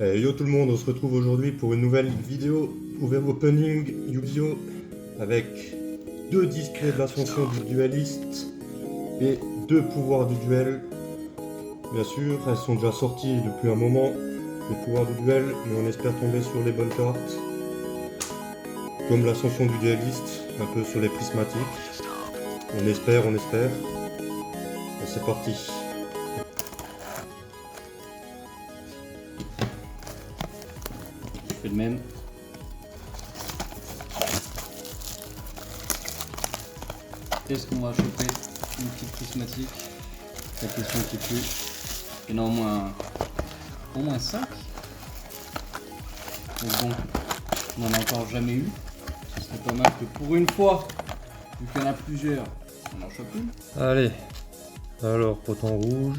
Yo tout le monde, on se retrouve aujourd'hui pour une nouvelle vidéo opening Yu-Gi-Oh! Avec deux displays de l'ascension du dueliste et deux pouvoirs du duel. Bien sûr, elles sont déjà sorties depuis un moment, les pouvoirs du duel, mais on espère tomber sur les bonnes cartes. Comme l'ascension du dueliste, un peu sur les prismatiques. On espère. Et c'est parti. Je fais le même. Est-ce qu'on va choper une petite prismatique? La question qui tue. Il y en a au moins 5. Donc bon, on n'en a encore jamais eu. Ce serait pas mal que pour une fois, vu qu'il y en a plusieurs, on en chope une. Allez, alors poton rouge.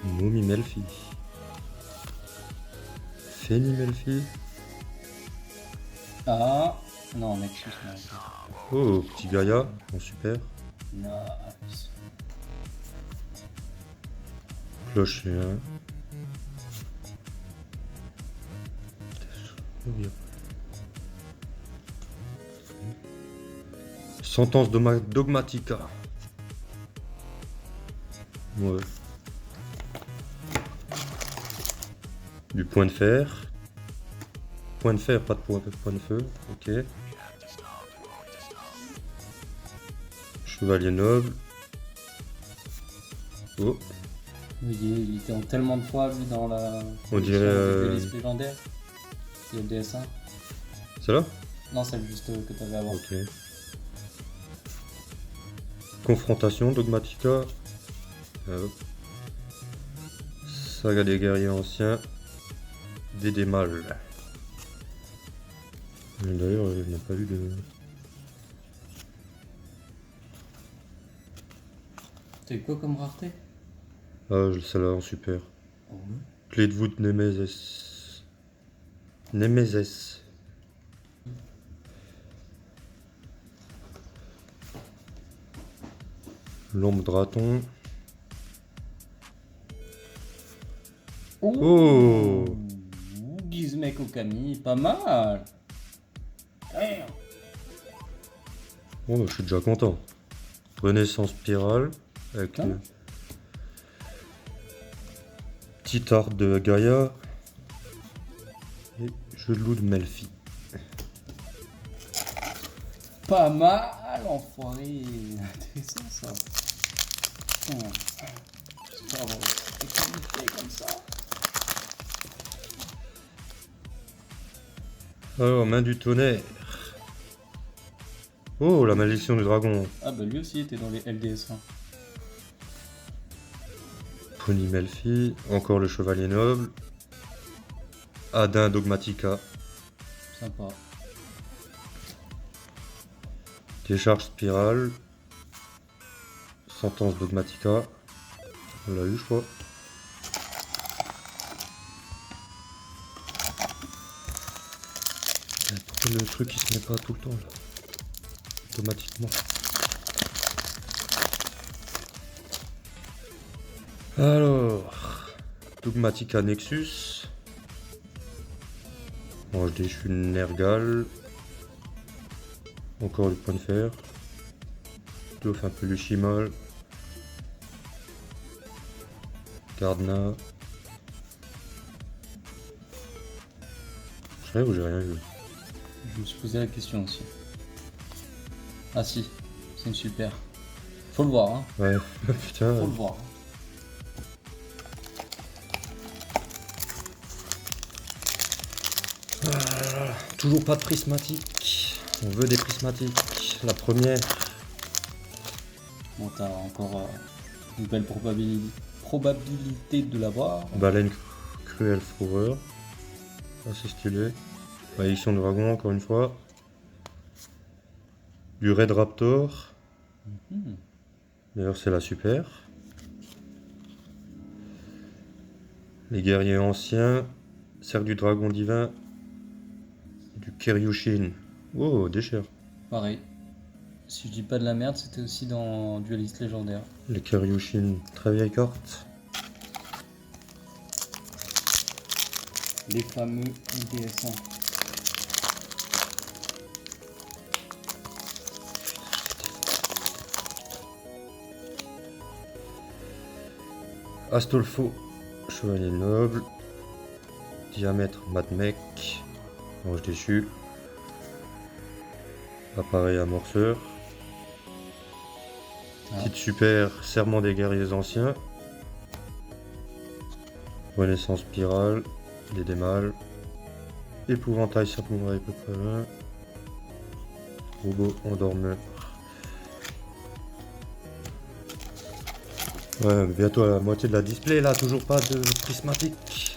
Momi Melfi. Feni Melfi. Ah, non, Nexus, non. Oh, petit Gaïa, bon super. Nice. Clochien. Sentence dogmatica. Ouais. Du point de fer. Point de fer, pas de point de feu. Ok. Chevalier noble. Oh. Il était en tellement de fois lui dans la. On dirait. Liste légendaire. C'est le DS1. C'est là? Non, celle juste que t'avais avant. Ok. Confrontation, dogmatica. Hop. Saga des guerriers anciens. Dédé mâle. D'ailleurs, il n'a pas eu de. T'as eu quoi comme rareté? Ah, celle-là en super. Oh, ouais. Clé de voûte Némésis. Némésis. L'ombre draton. Oh. Gizmek Okami, pas mal. Damn. Bon, bah, je suis déjà content. Renaissance spirale. Avec Hein? petite art de Gaïa. Et jeu de loup de Melfi. Pas mal, enfoiré. Intéressant ça. Putain. J'espère avoir été qualifié comme ça. Alors, main du tonnerre. Oh, la malédiction du dragon. Ah bah lui aussi était dans les LDS1. Pony Melfi. Encore le chevalier noble. Adin dogmatica. Sympa. Décharge spirale. Sentence dogmatica. On l'a eu, je crois. Pourquoi le truc il se met pas tout le temps là? Automatiquement. Alors. Dogmatica Nexus. Ange déchu Nergal. Encore le point de fer. Dauphin Peluchimal. Gardna. Je sais où j'ai rien vu. Je me suis posé la question aussi. Ah si, c'est une super. Faut le voir, hein. Ouais, putain. Faut le voir. Toujours pas de prismatique. On veut des prismatiques. La première. Bon, t'as encore une belle probabilité de l'avoir. Baleine cruelle fourreur. Assez stylé. Malédiction de dragon, encore une fois. Du Red Raptor. D'ailleurs, c'est la super. Les guerriers anciens. Cercle du dragon divin. Du Keryushin. Oh, déchire. Pareil. Si je dis pas de la merde, c'était aussi dans Duelist légendaire. Les Karyushin, très vieille carte. Les fameux IDS1. Astolfo, chevalier noble. Diamètre Matmec, ange déchu. Appareil amorceur. Ah. Petite super, serment des guerriers anciens. Renaissance spirale, les démals. Épouvantail samouraï peu près là. Robot endormeur. Ouais, bientôt à la moitié de la display là, toujours pas de prismatique.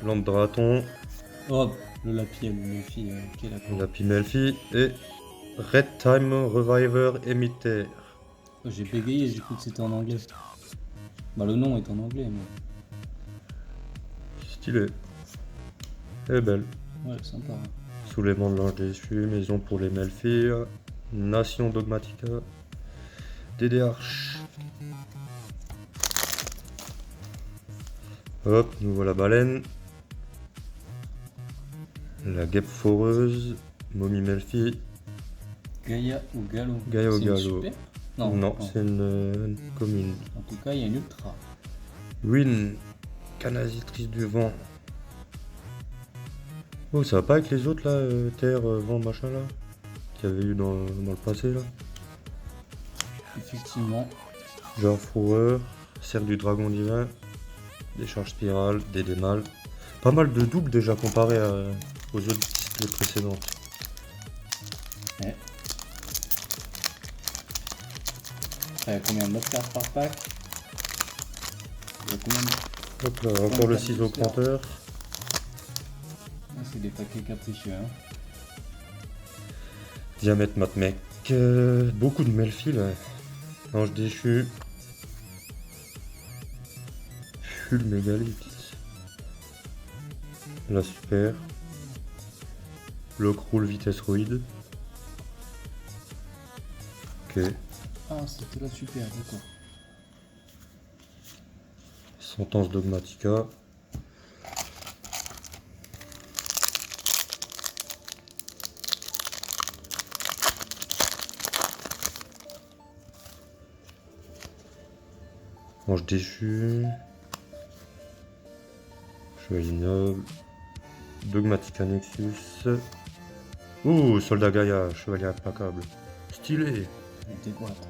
Lampe de raton, Hop, le Lapi, le Lapi, ok d'accord. la Pimelfi et Red Time Reviver Emitter. Oh, j'ai bégayé, j'ai cru que c'était en anglais. Bah le nom est en anglais, mais Stylé. Elle est belle. ouais, sympa. Soulèvement de l'ange déchu, maison pour les Melfi, Nation Dogmatica, DDH. Hop, nous voilà baleine. La guêpe foreuse, momie Melfi. Gaïa ou Gallo. Gaïa ou C'est une Gallo. super Non, c'est une commune. En tout cas, il y a une ultra. Ruine, canalisatrice du vent. Oh, ça va pas avec les autres là, terre, vent, machin là, qu'il y avait eu dans le passé là. Effectivement. Genre fourreur, cercle du dragon divin, décharge spirale, des démals. Pas mal de doubles déjà comparé aux autres displays précédentes. Ouais. Il y a combien de cartes par pack? Il y a combien de... Hop là, encore le ciseau pointeur. Ah, c'est des paquets capricieux. Hein. Diamètre Matmec. Beaucoup de Melfi là. Ange déchu. Full mégalith. La super. Lock roule vitesse roide. Ok. Ah, c'était la super, d'accord. Sentence dogmatica. Ange déchu. Chevalier noble. Dogmatica Nexus. Ouh, soldat Gaïa, chevalier implacable. Stylé. Elle était quoi, attends.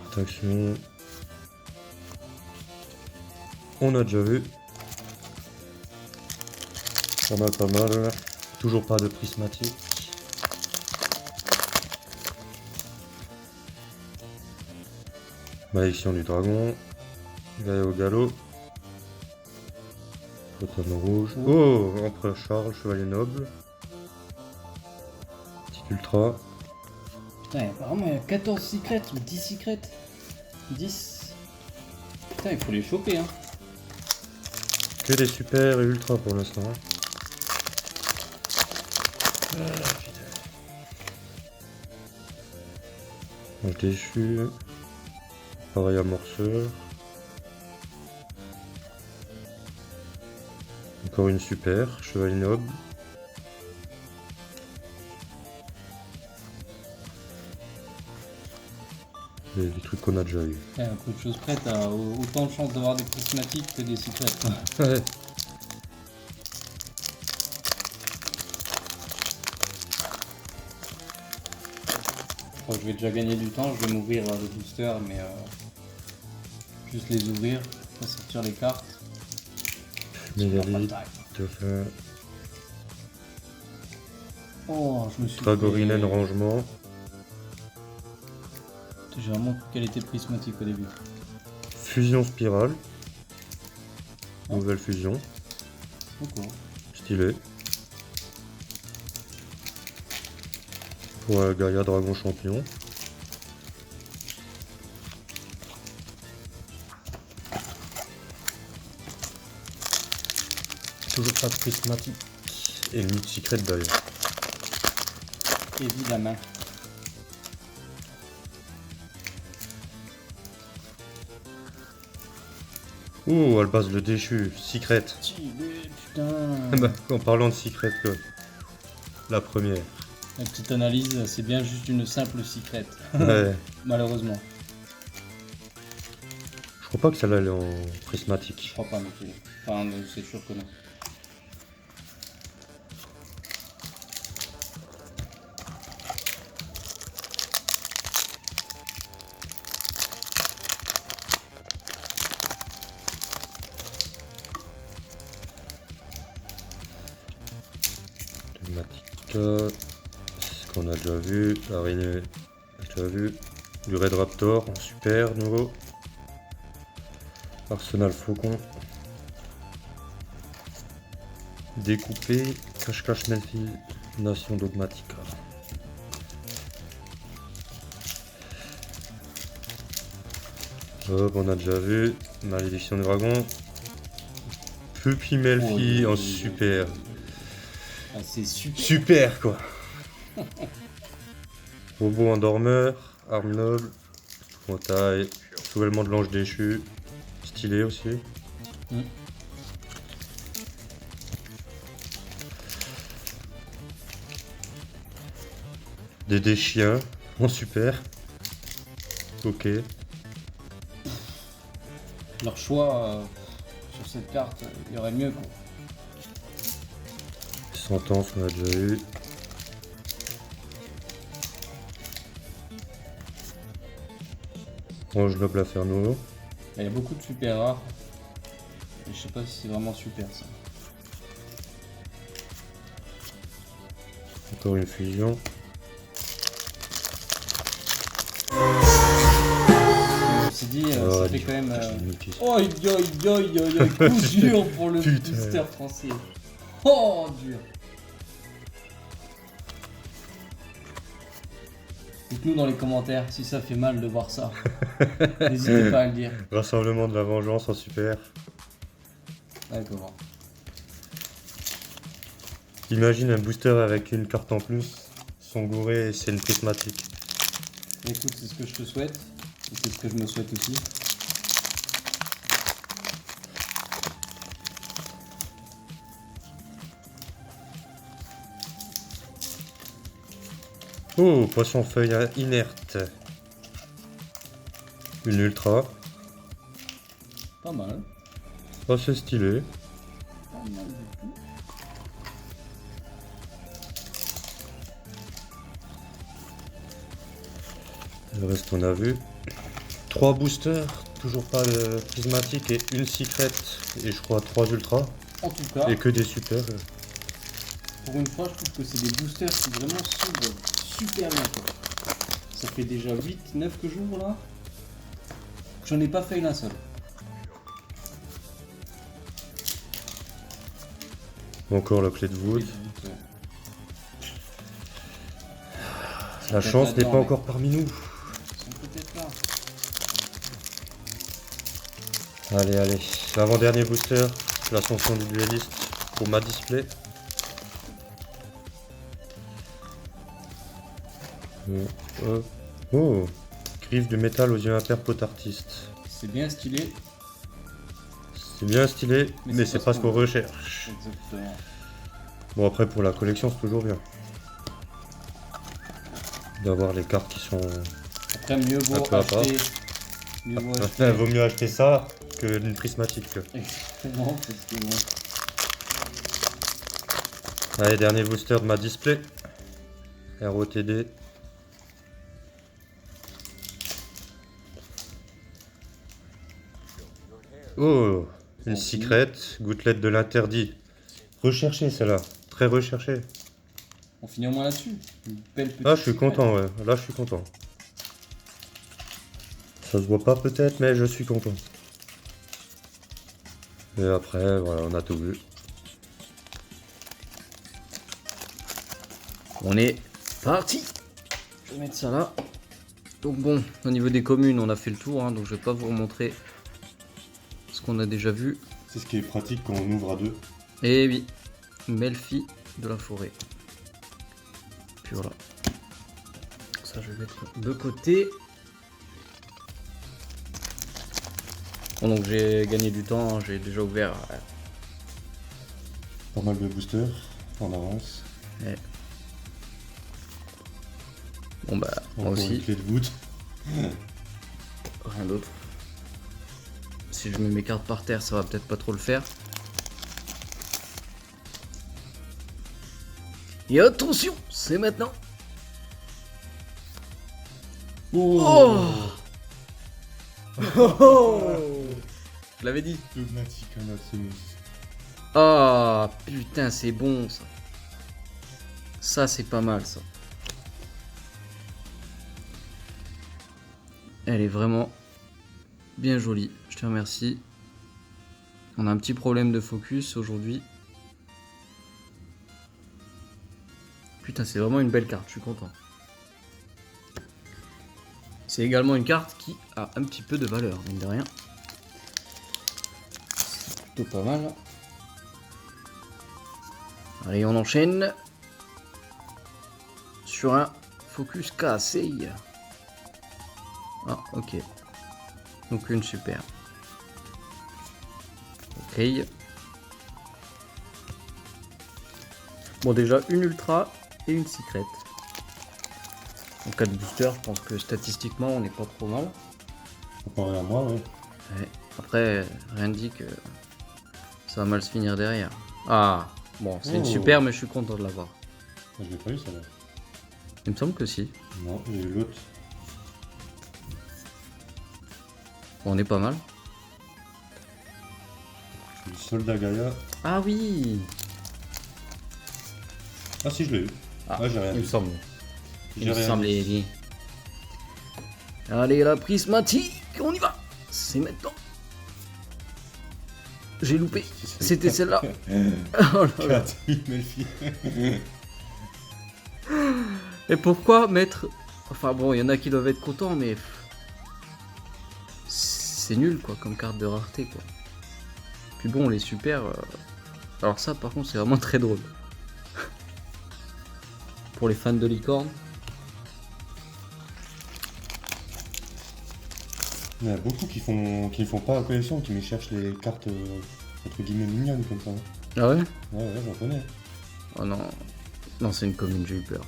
Protection. On a déjà vu. Pas mal, pas mal. Toujours pas de prismatique. Malédiction du dragon. Gaïa au galop. Totem rouge. Oh, Empereur Charles, chevalier noble. Petit ultra. Putain, apparemment il y a 14 secrets ou 10 secrets. 10. Putain, il faut les choper, hein. Que des super et ultra pour l'instant. Ange déchu. Pareil amorceur. Encore une super, chevalier noble. Les trucs qu'on a déjà eu. Un peu de choses près, t'as autant de chances d'avoir des prismatiques que des secrets. Ouais. Je crois que je vais déjà gagner du temps, je vais m'ouvrir les boosters, mais juste les ouvrir, pas sortir les cartes. Mégalith, dauphin, Oh, je me suis Dragorinen rangement. J'ai vraiment qu'elle était prismatique au début. Fusion spirale. Nouvelle fusion. D'accord. Stylé. Pour Gaïa Dragon Champion. toujours pas de prismatique. Et une secret d'ailleurs. Évidemment. Oh, Albaz le déchu, secret. Putain. Bah, en parlant de secret, que la première. La petite analyse, c'est bien juste une simple secret. Ouais. Malheureusement. Je crois pas que celle-là elle est en Je prismatique. crois pas non plus. Enfin, c'est sûr que non. Thématica, ce qu'on a déjà vu. Araignée, déjà vu. Du Red Raptor en super nouveau. Arsenal Faucon. Découpé. Cache-cache Melfi. Nation Dogmatica. Hop, on a déjà vu. Malédiction du Dragon. Puppy Melfi en super. Ah, c'est super. Super quoi. Robot endormeur, arme noble, taille, soulèvement de l'ange déchu, stylé aussi. Mm. Des chiens en super. Ok. Leur choix sur cette carte, il y aurait mieux quoi. Sentence on a déjà eu. Ange noble Inferno. Il y a beaucoup de super rares. Et je sais pas si c'est vraiment super ça. Encore une fusion. On s'est dit, ça fait quand même. Oh, coup dur pour le Putain. booster français. Oh, dur. Dites-nous dans les commentaires si ça fait mal de voir ça. N'hésitez pas à le dire. Rassemblement de la vengeance en super. D'accord. Imagine un booster avec une carte en plus. Son gouré, c'est une prismatique. Écoute, c'est ce que je te souhaite. Et c'est ce que je me souhaite aussi. Oh, poisson feuille inerte. Une ultra. Pas mal. Oh, c'est stylé. Pas mal du tout. Le reste, on a vu. 3 boosters, toujours pas de prismatique et une secret. Et je crois 3 ultras. En tout cas, Et que des super. pour une fois, je trouve que c'est des boosters qui vraiment s'ouvrent super bien. Quoi. Ça fait déjà 8-9 que j'ouvre là. J'en ai pas fait un seul. Encore la clé de voûte. Ouais. La chance n'est là-dedans, pas mais- encore parmi nous. Ils sont peut-être là. Allez, allez. L'avant-dernier booster. L'ascension du dueliste pour ma display. Oh, oh. Griffe de métal aux yeux impairs pot artiste. C'est bien stylé. C'est bien stylé, mais c'est pas ce qu'on recherche. Exactement. Bon, après, pour la collection, c'est toujours bien d'avoir les cartes qui sont. Après, mieux vaut Un peu à part. acheter. Mieux vaut acheter. Vaut mieux acheter ça que une prismatique. Exactement, parce que bon. Allez, dernier booster de ma display. ROTD. Oh, une secret, gouttelette de l'interdit. Recherchée celle-là, très recherchée. On finit au moins là-dessus. Une belle petite Ah, je suis secret. content, ouais. Là, je suis content. Ça se voit pas peut-être, mais je suis content. Et après, voilà, on a tout vu. On est parti. Je vais mettre ça là. Donc bon, au niveau des communes, on a fait le tour, hein, donc je vais pas vous remontrer ce qu'on a déjà vu. C'est ce qui est pratique quand on ouvre à deux. Et oui, Melfi de la forêt. Puis voilà. Ça, je vais mettre de côté. Bon, donc j'ai gagné du temps, j'ai déjà ouvert. Pas mal de boosters en avance. Ouais. Bon bah, moi Encore aussi, une clé de voûte. rien d'autre. Si je mets mes cartes par terre, ça va peut-être pas trop le faire. Et attention, c'est maintenant. Oh, je l'avais dit. Dogmatic Anonymous. Ah, putain, c'est bon ça. Ça, c'est pas mal ça. Elle est vraiment bien jolie. Je te remercie. On a un petit problème de focus aujourd'hui. Putain, c'est vraiment une belle carte. Je suis content. C'est également une carte qui a un petit peu de valeur, mine de rien. C'est plutôt pas mal. Allez, on enchaîne sur un focus cassé. Ah, ok. Donc une super. Ok. Bon, déjà une ultra et une secret. En cas de booster, je pense que statistiquement, on n'est pas trop mal. Comparé à moi, ouais. Ouais. Après, rien ne dit que ça va mal se finir derrière. Ah, bon, c'est une super, mais je suis content de l'avoir. Je l'ai pas eu, ça va. Il me semble que si. Non, j'ai eu l'autre. Bon, on est pas mal. J'ai eu Soldat Gaia. Ah oui. Ah si, je l'ai eu. Ah, j'ai rien il me dit. semble. J'ai Il me rien semblait dit. bien. Allez, la prismatique, on y va. C'est maintenant. J'ai loupé. C'était celle-là. Oh là là. Melfi. Et pourquoi mettre... Enfin bon, il y en a qui doivent être contents, mais... C'est nul, quoi, comme carte de rareté, quoi. Puis bon, les super... Alors ça, par contre, c'est vraiment très drôle. Pour les fans de licorne. Il y en a beaucoup qui ne font pas la collection, qui me cherchent les cartes entre guillemets mignonnes comme ça. Ah ouais? Ouais, j'en connais. Oh non. Non, c'est une commune, j'ai eu peur.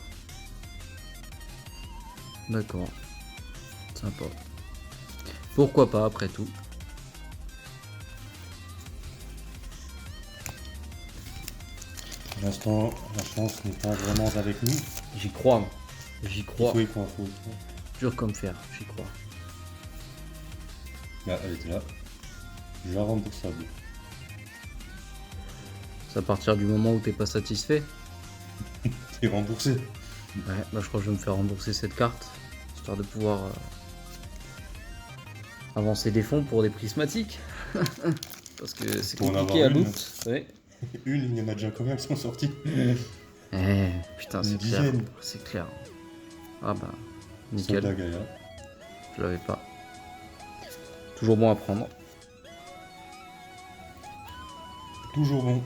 D'accord. Sympa. Pourquoi pas, après tout. Pour l'instant, la chance n'est pas vraiment avec nous. J'y crois, moi. J'y crois. Il faut. Dur comme fer, j'y crois. Bah, elle était là. Je remboursable. C'est à partir du moment où t'es pas satisfait. T'es remboursé. Ouais, bah je crois que je vais me faire rembourser cette carte. Histoire de pouvoir avancer des fonds pour des prismatiques. Parce que c'est Pour en compliqué à avoir une. loot. Ouais. Une, il y en a déjà combien qui sont sortis? Eh, putain, Une c'est clair. dizaine. C'est clair. Ah bah, nickel. Soldat Gaia. Je l'avais pas. Toujours bon à prendre. Toujours bon.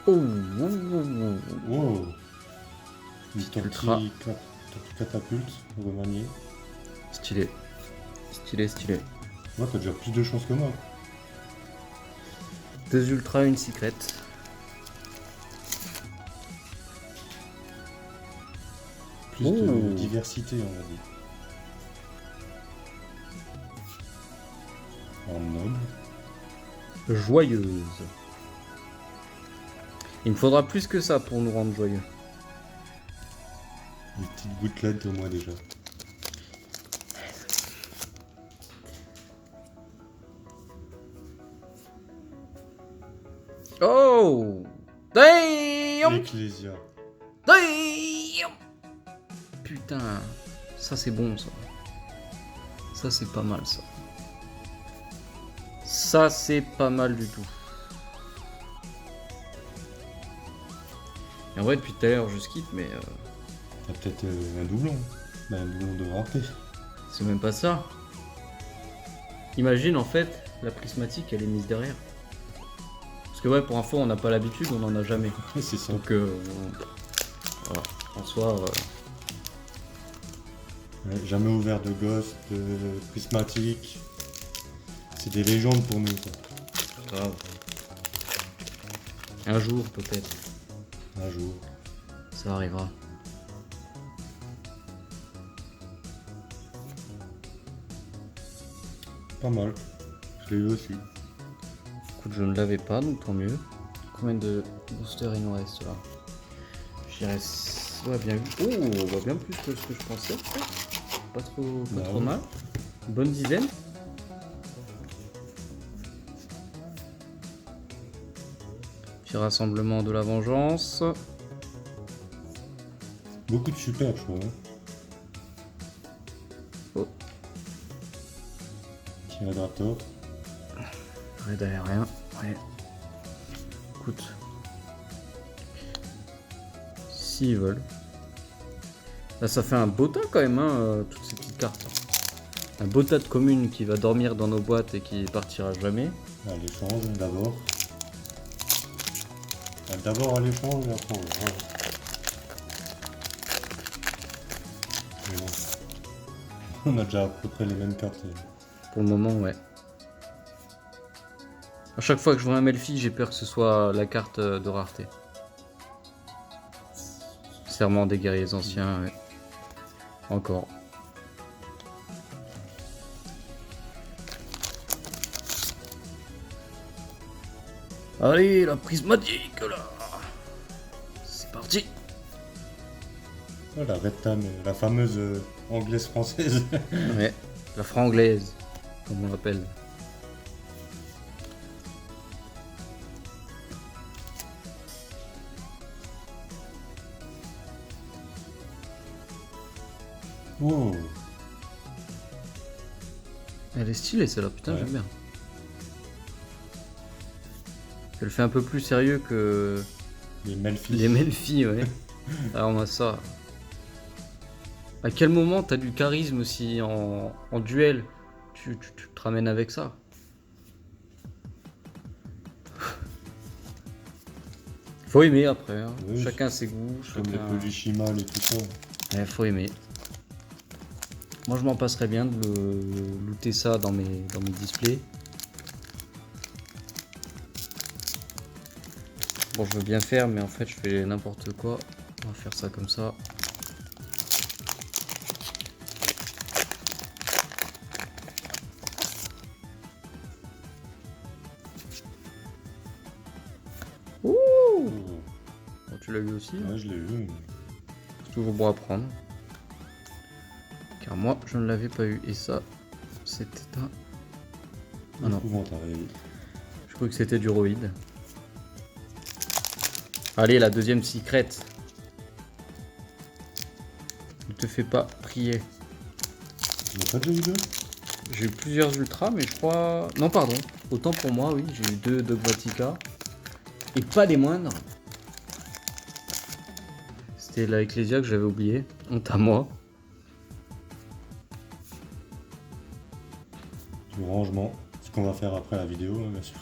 Oh, oh. Wow. Une Petite ultra. tortille catapulte remaniée. Stylé. Stylé, stylé. Moi, t'as déjà plus de chance que moi. 2 ultras, une secret. Plus Oh. de diversité, on va dire. En noble. Joyeuse. Il me faudra plus que ça pour nous rendre joyeux. Une petite gouttelette au moins déjà. Oh! Damn! Ecclesia. Damn! Putain, ça c'est bon ça. Ça c'est pas mal ça. Ça c'est pas mal du tout. Et en vrai depuis tout à l'heure je skip mais T'as peut-être un doublon. Bah, nous, on devrait rareté. C'est même pas ça. Imagine en fait, la prismatique elle est mise derrière. Parce que ouais, pour info, on n'a pas l'habitude, on en a jamais. C'est ça. Donc, voilà, en soi, Ouais, jamais ouvert de Ghost, de prismatique. C'est des légendes pour nous, ça. grave. Un jour peut-être, Un jour. ça arrivera. Pas mal. Je l'ai eu aussi. Écoute, je ne l'avais pas, donc tant mieux. Combien de boosters il nous reste là? Je dirais, ouais, bien, bah, bien plus que ce que je pensais. Pas trop, pas Bah trop oui. mal. Une bonne dizaine. Petit rassemblement de la vengeance. Beaucoup de super, je trouve. Hein. Oh. Tyrannosaurus. Ouais, derrière rien. Ouais. Écoute. S'ils veulent. Là, ça fait un beau tas quand même, hein, toutes ces petites cartes. Un beau tas de communes qui va dormir dans nos boîtes et qui partira jamais. À l'échange, d'abord. D'abord à l'échange et après on verra. Mais bon. On a déjà à peu près les mêmes cartes. Pour le moment, ouais. À chaque fois que je vois un Melfi, j'ai peur que ce soit la carte de rareté. Serment des guerriers anciens, ouais. Encore. Allez, la prismatique là. C'est parti. Oh, la Red Tam, la fameuse anglaise-française. Ouais, la franglaise, comme on l'appelle. Oh. Elle est stylée celle-là, putain, Ouais. j'aime bien. Elle fait un peu plus sérieux que Les Melfi. les Melfi, ouais. Alors on a ça. À quel moment t'as du charisme si en duel tu te ramènes avec ça? Faut aimer après, hein. Oui. Chacun ses goûts, Comme les chacun... Polychimal et tout ça. Ouais, faut aimer. Moi je m'en passerais bien de looter ça dans mes displays. Bon, je veux bien faire, mais en fait je fais n'importe quoi. On va faire ça comme ça. Ouh, Oh. bon, tu l'as eu aussi, hein. Ouais, je l'ai eu. C'est toujours bon à prendre. Car moi je ne l'avais pas eu. Et ça, c'était un... Ah non, Épouvantail. je crois que c'était du roïd. Allez, la deuxième secrète. Ne te fais pas prier. Tu n'as pas déjà eu deux? J'ai eu plusieurs ultras, mais je crois... Non, pardon. Autant pour moi, oui. J'ai eu 2 Dogmatica. Et pas des moindres. C'était la Ecclesia que j'avais oublié. Honte à moi. Du rangement. Ce qu'on va faire après la vidéo, hein, bien sûr.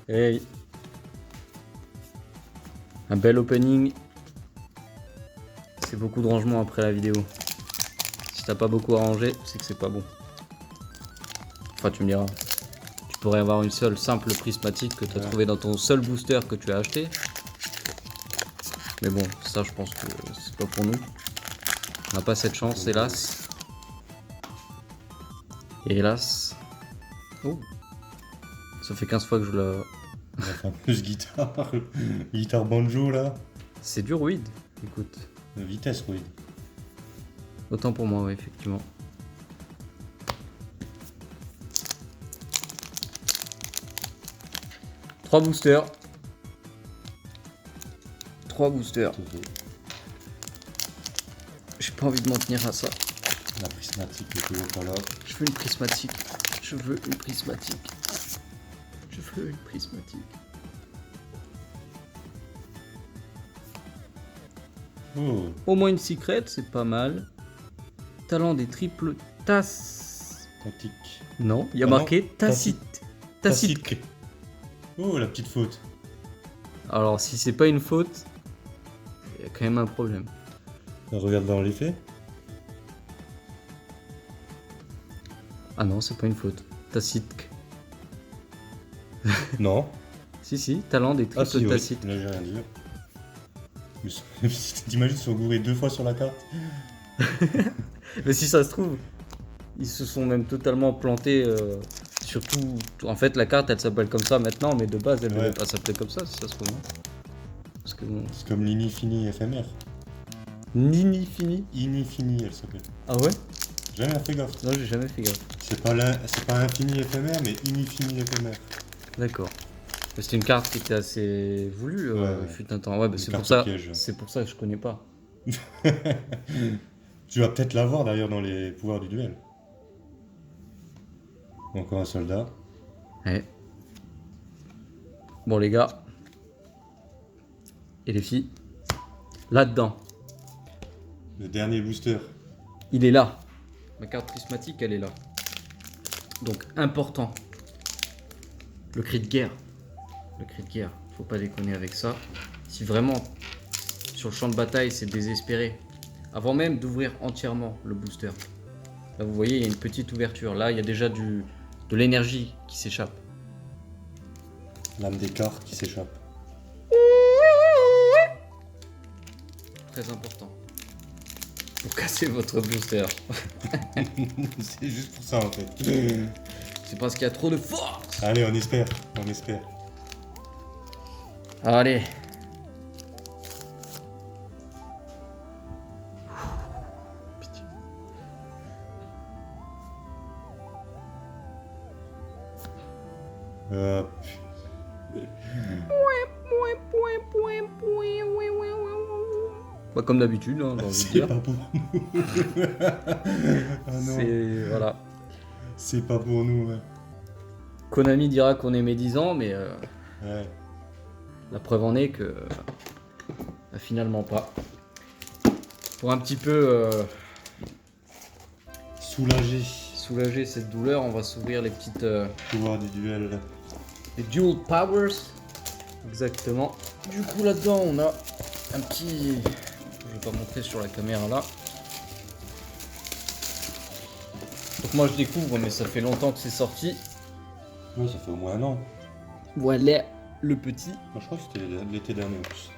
Hey. Un bel opening. C'est beaucoup de rangement après la vidéo. Si t'as pas beaucoup à ranger, c'est que c'est pas bon. Enfin, tu me diras. Tu pourrais avoir une seule simple prismatique que tu as Ouais. trouvé dans ton seul booster que tu as acheté. Mais bon, ça je pense que c'est pas pour nous. On n'a pas cette chance, hélas. Et hélas. Oh. Ça fait 15 fois que je la... La fameuse guitare. Guitare banjo, là. C'est du ruide, écoute. De vitesse, oui. Autant pour moi, oui, effectivement. Trois boosters. 3 boosters. Tout fait. J'ai pas envie de m'en tenir à ça. La prismatique est toujours pas là. Je veux une prismatique. Je veux une prismatique. Je veux une prismatique. Oh, Au moins une secret, c'est pas mal. Talent des triples tasses. tactique. Non, il y a Ah non, marqué tacite. Tacite. Tactique. Oh, la petite faute. Alors, si c'est pas une faute, il y a quand même un problème. Regarde dans les faits. Ah non, c'est pas une faute. Tacite. Non. Si, talent des Ah triples si, oui. tacites. Là, j'ai rien dit. Mais t'imagines, ils sont gourés 2 fois sur la carte. Mais si ça se trouve, ils se sont même totalement plantés. Surtout, en fait, la carte elle s'appelle comme ça maintenant, mais de base elle Ouais. devait pas s'appeler comme ça si ça se trouve. Hein. Parce que bon. C'est comme l'ini fini éphémère. Nini fini. Ini fini, elle s'appelle. Ah ouais? Jamais fait gaffe. Non, j'ai jamais fait gaffe. C'est pas infini éphémère, mais ini fini éphémère. D'accord. Mais c'était une carte qui était assez voulue, Ouais. il fut un temps. Ouais, bah, Une c'est carte pour ça. piège. C'est pour ça que je connais pas. Tu vas peut-être l'avoir d'ailleurs dans les pouvoirs du duel. Encore un soldat. Ouais. Bon les gars. Et les filles. Là-dedans. Le dernier booster. Il est là. Ma carte prismatique, elle est là. Donc, important. Le cri de guerre. Le cri de guerre. Faut pas déconner avec ça. Si vraiment, sur le champ de bataille, c'est désespéré. Avant même d'ouvrir entièrement le booster. Là, vous voyez, il y a une petite ouverture. Là, il y a déjà de l'énergie qui s'échappe. L'âme des cartes qui s'échappe. Très important. Pour casser votre booster. C'est juste pour ça en fait. C'est parce qu'il y a trop de force. Allez, on espère. On espère. Allez. Pitié. Hop. Bah, comme d'habitude, hein, j'ai envie de C'est dire. pas pour nous. Ah non. C'est voilà. C'est pas pour nous. Ouais. Konami dira qu'on est médisant, mais Ouais. la preuve en est que finalement pas. Pour un petit peu Soulagé. soulager cette douleur, on va s'ouvrir les petites Pouvoir du duel. les Dual Powers. Exactement. Du coup là-dedans on a un petit. Je vais pas montrer sur la caméra là. Donc moi je découvre, mais ça fait longtemps que c'est sorti. Ouais, ça fait au moins un an. Voilà le petit. Moi, je crois que c'était l'été dernier en plus.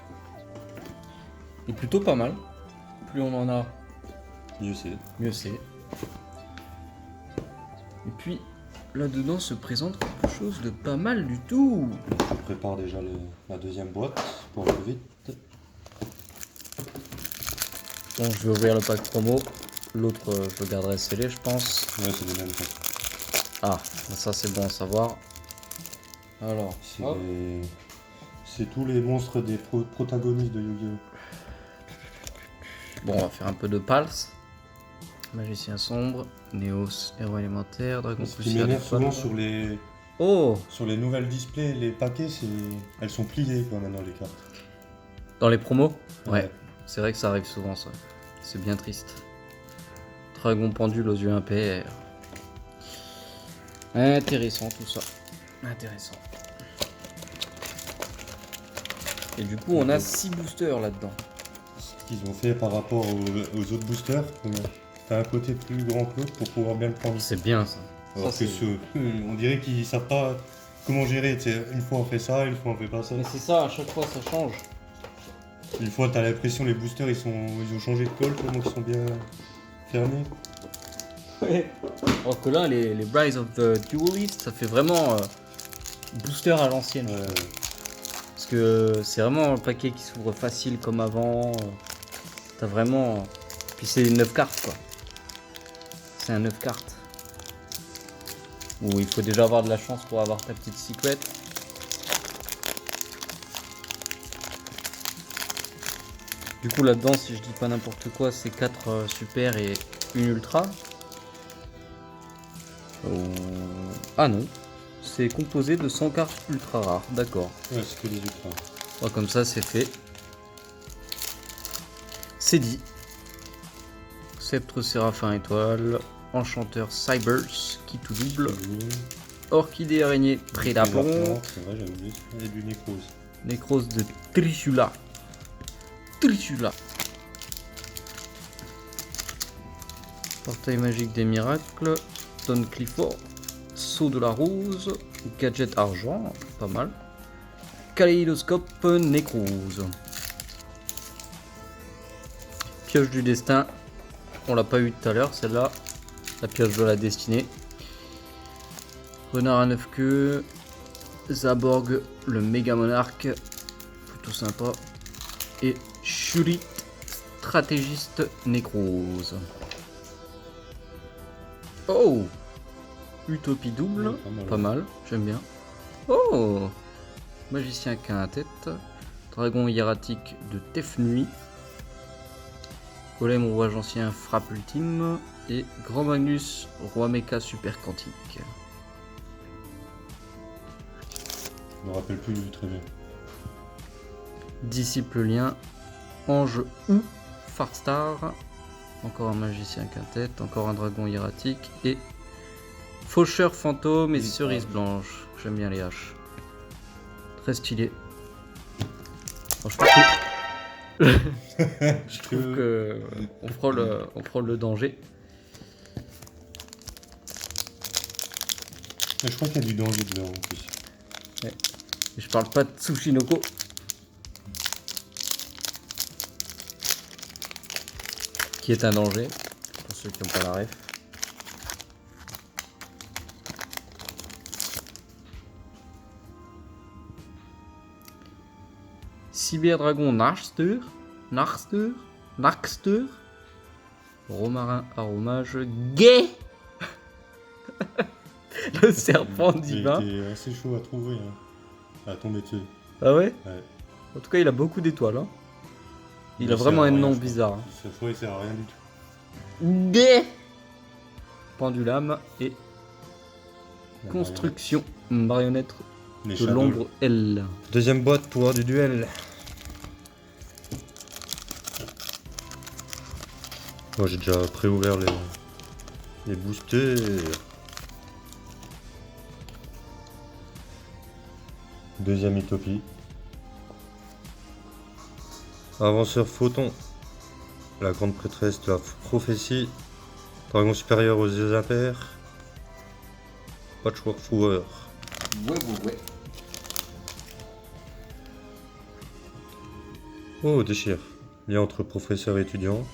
Il est plutôt pas mal. Plus on en a, Mieux c'est. mieux c'est. Et puis là-dedans se présente quelque chose de pas mal du tout. Je prépare déjà la deuxième boîte pour aller vite. Donc je vais ouvrir le pack promo. L'autre je le garderai scellé je pense. Ouais, c'est les mêmes. Ça. Ah, ça c'est bon à savoir. Alors, hop. C'est tous les monstres des protagonistes de Yu-Gi-Oh! Bon, on va faire un peu de pulse. Magicien sombre, Néos, héros élémentaire, dragon Ce qui poussière m'énerve d'étoile. souvent Oh, sur les nouvelles displays, les paquets, elles sont pliées quoi maintenant les cartes. dans les promos. Ouais, c'est vrai que ça arrive souvent ça. C'est bien triste. Dragon pendule aux yeux impairs. Intéressant tout ça. Intéressant. Et du coup, on a 6 boosters là-dedans. Ce qu'ils ont fait par rapport aux autres boosters, t'as un côté plus grand que l'autre pour pouvoir bien le prendre. C'est bien ça. Alors Ça, que on dirait qu'ils savent pas comment gérer. Tu sais, une fois on fait ça, une fois on fait pas ça. Mais c'est ça, à chaque fois ça change. Une fois t'as l'impression les boosters ils ont changé de colle tellement qu'ils sont bien fermés. Ouais. Alors que là, les Rise of the Duelist, ça fait vraiment booster à l'ancienne. Ouais. Parce que c'est vraiment un paquet qui s'ouvre facile comme avant. T'as vraiment. Puis c'est 9 cartes quoi. C'est un 9 cartes. Où il faut déjà avoir de la chance pour avoir ta petite secret. Du coup là-dedans, si je dis pas n'importe quoi, c'est 4 super et une ultra. Ah non, c'est composé de 100 cartes ultra rares, d'accord. Ouais, c'est que des ultras. Comme ça c'est fait. C'est dit. Sceptre Séraphin étoile. Enchanteur Cybers qui tout double. Orchidée araignée Prédaplon. C'est vrai, j'avais oublié. Et du Nécrose. Nécrose de Trishula. Trishula. Portail magique des miracles. Stone Clifford. Saut de la rose. Gadget argent. Pas mal. Kaléidoscope Nécrose. Pioche du destin. On l'a pas eu tout à l'heure, celle-là. La pioche de la destinée. Renard à 9 queues. Zaborg, le méga monarque. Plutôt sympa. Et Shurit, stratégiste Nécrose. Oh! Utopie double. Pas mal, j'aime bien. Oh! Magicien quintette. Dragon hiératique de Tefnui. Golem rouage ancien frappe ultime. Et Grand Magnus, roi mecha super quantique. Je me rappelle plus très bien. Disciple lien. Ange ou Farstar. Encore un magicien quintette. Encore un dragon hiératique. Et faucheur fantôme et cerise blanche. J'aime bien les haches. Très stylé. Franchement, je trouve que on frôle le danger. Mais je crois qu'il y a du danger dedans en plus. Et je parle pas de Tsushinoko. Qui est un danger, pour ceux qui n'ont pas la ref. Cyberdragon Narster. Romarin aromage gay. Le serpent divin. Il était assez chaud à trouver, hein. À tomber dessus. Ah ouais? Ouais. En tout cas, il a beaucoup d'étoiles. Hein. Il Mais a vraiment sert à un rien, nom je crois. bizarre. Hein. Cette fois, il sert à rien du tout. Gay. Pendulame et La construction marionnette Les de shadows. l'ombre L. Deuxième boîte, pouvoir du duel. Moi j'ai déjà préouvert les boosters. Deuxième utopie. Avanceur Photon. La grande prêtresse de la prophétie. Dragon supérieur aux yeux impairs. Patchwork Flower. Ouais. Oh, déchire. Lien entre professeur et étudiant.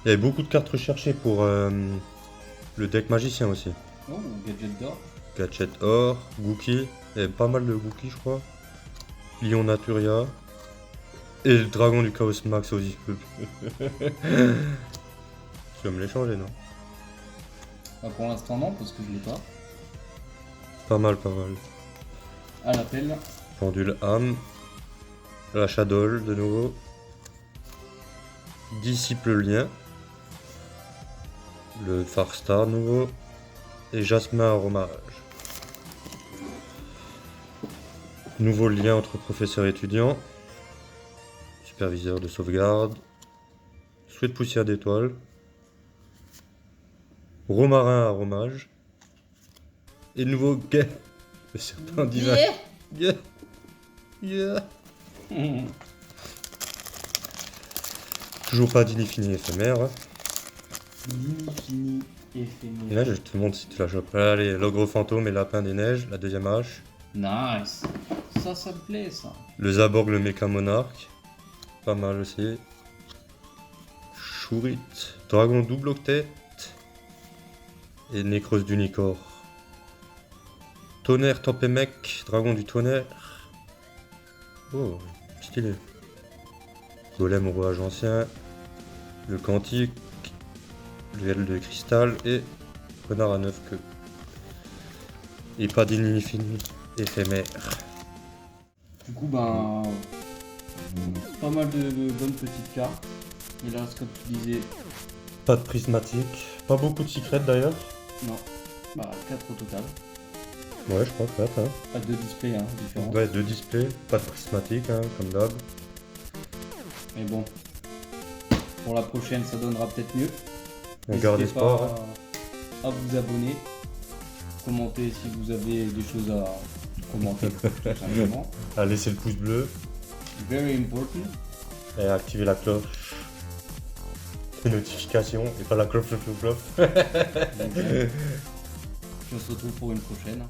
Il y avait beaucoup de cartes recherchées pour le deck magicien aussi. Oh, gadget d'or. Gadget or, Gookie. Il y avait pas mal de Gookie, je crois. Lion Naturia. Et le dragon du Chaos Max aussi. Tu vas me l'échanger, non? Bah, pour l'instant, non, parce que je l'ai pas. Pas mal, pas mal. À l'appel. Pendule âme. La Shadow de nouveau. Disciple lien. Le Farstar nouveau. Et Jasmin aromage. Nouveau lien entre professeur et étudiant. Superviseur de sauvegarde. Souhait de poussière d'étoile. Romarin aromage. Et nouveau guet. Le serpent divin. Yeah. Toujours pas d'infini éphémère. Hein. Fini éphémère. Et là, je te montre si tu la chopes. Allez, l'ogre fantôme et lapin des neiges, la deuxième hache. Nice. Ça me plaît, ça. Le Zaborg, le méca monarque. Pas mal aussi. Shurit. Dragon double octet. Et Nécrose d'Unicor. Tonnerre Tempémec. Dragon du tonnerre. Oh, stylé. Golem rouage ancien. Le quantique. Duel de cristal. Et renard à 9 queues. Et pas d'infini éphémère. Du coup, ben. Pas mal de bonnes petites cartes. Il reste, comme tu disais, Pas de prismatique. Pas beaucoup de secrets d'ailleurs. non. Bah, 4 au total. Ouais, je crois que 4. Hein. Pas de display, hein, différents. Ouais, 2 displays. Pas de prismatique, hein, comme d'hab. Mais bon. Pour la prochaine, ça donnera peut-être mieux. On garde N'hésitez espoir. pas à vous abonner, commenter si vous avez des choses à commenter, tout simplement. À laisser le pouce bleu Very important. et à activer la cloche. Les notifications et pas la cloche. Donc, puis on se retrouve pour une prochaine.